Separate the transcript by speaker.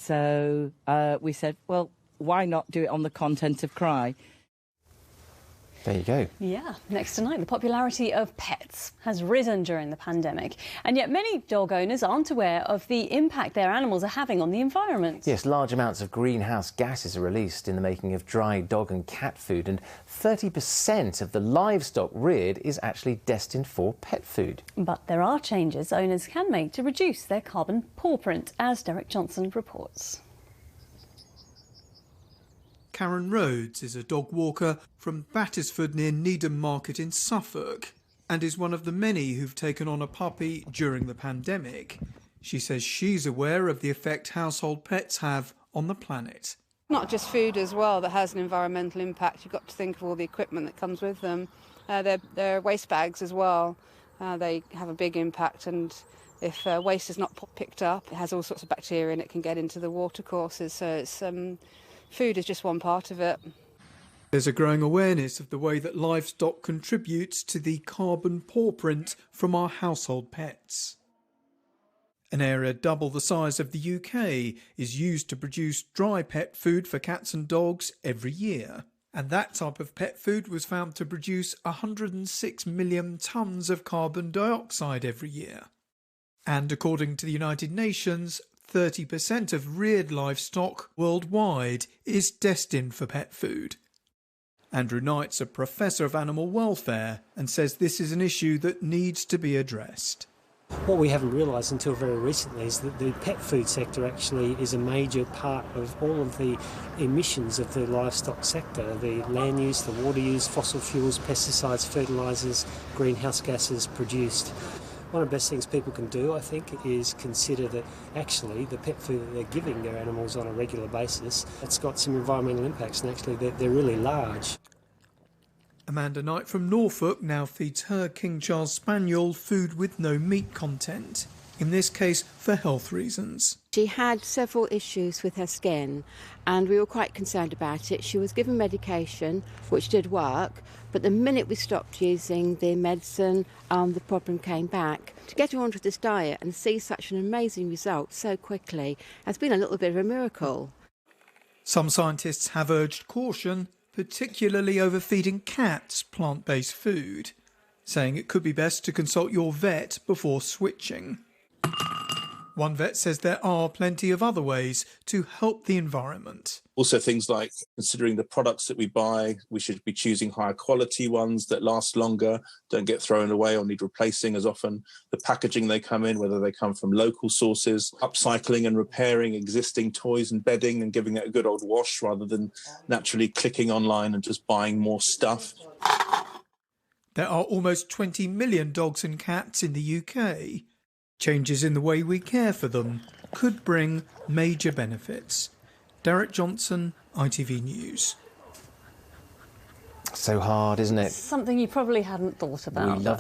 Speaker 1: So we said, well, why not do it on the content of Cry?
Speaker 2: There you go.
Speaker 3: Yeah, next tonight, the popularity of pets has risen during the pandemic, and yet many dog owners aren't aware of the impact their animals are having on the environment.
Speaker 2: Yes, large amounts of greenhouse gases are released in the making of dry dog and cat food, and 30% of the livestock reared is actually destined for pet food.
Speaker 3: But there are changes owners can make to reduce their carbon paw print, as Derek Johnson reports.
Speaker 4: Karen Rhodes is a dog walker from Battisford near Needham Market in Suffolk and is one of the many who've taken on a puppy during the pandemic. She says she's aware of the effect household pets have on the planet.
Speaker 5: Not just food as well that has an environmental impact. You've got to think of all the equipment that comes with them. They're waste bags as well. They have a big impact, and if waste is not picked up, it has all sorts of bacteria and it can get into the watercourses. So it's food is just one part of it.
Speaker 4: There's a growing awareness of the way that livestock contributes to the carbon paw print from our household pets. An area double the size of the UK is used to produce dry pet food for cats and dogs every year. And that type of pet food was found to produce 106 million tonnes of carbon dioxide every year. And according to the United Nations, 30% of reared livestock worldwide is destined for pet food. Andrew Knight's a professor of animal welfare and says this is an issue that needs to be addressed.
Speaker 6: What we haven't realised until very recently is that the pet food sector actually is a major part of all of the emissions of the livestock sector. The land use, the water use, fossil fuels, pesticides, fertilisers, greenhouse gases produced. One of the best things people can do, I think, is consider that actually the pet food that they're giving their animals on a regular basis, it's got some environmental impacts, and actually they're really large.
Speaker 4: Amanda Knight from Norfolk now feeds her King Charles Spaniel food with no meat content, in this case for health reasons.
Speaker 7: She had several issues with her skin and we were quite concerned about it. She was given medication which did work, but the minute we stopped using the medicine, the problem came back. To get her onto this diet and see such an amazing result so quickly has been a little bit of a miracle.
Speaker 4: Some scientists have urged caution, particularly over feeding cats plant-based food, saying it could be best to consult your vet before switching. One vet says there are plenty of other ways to help the environment.
Speaker 8: Also things like considering the products that we buy, we should be choosing higher quality ones that last longer, don't get thrown away or need replacing as often. The packaging they come in, whether they come from local sources, upcycling and repairing existing toys and bedding and giving it a good old wash rather than naturally clicking online and just buying more stuff.
Speaker 4: There are almost 20 million dogs and cats in the UK. Changes in the way we care for them could bring major benefits. Derek Johnson, ITV News.
Speaker 2: So hard, isn't it?
Speaker 3: Something you probably hadn't thought about.
Speaker 2: We love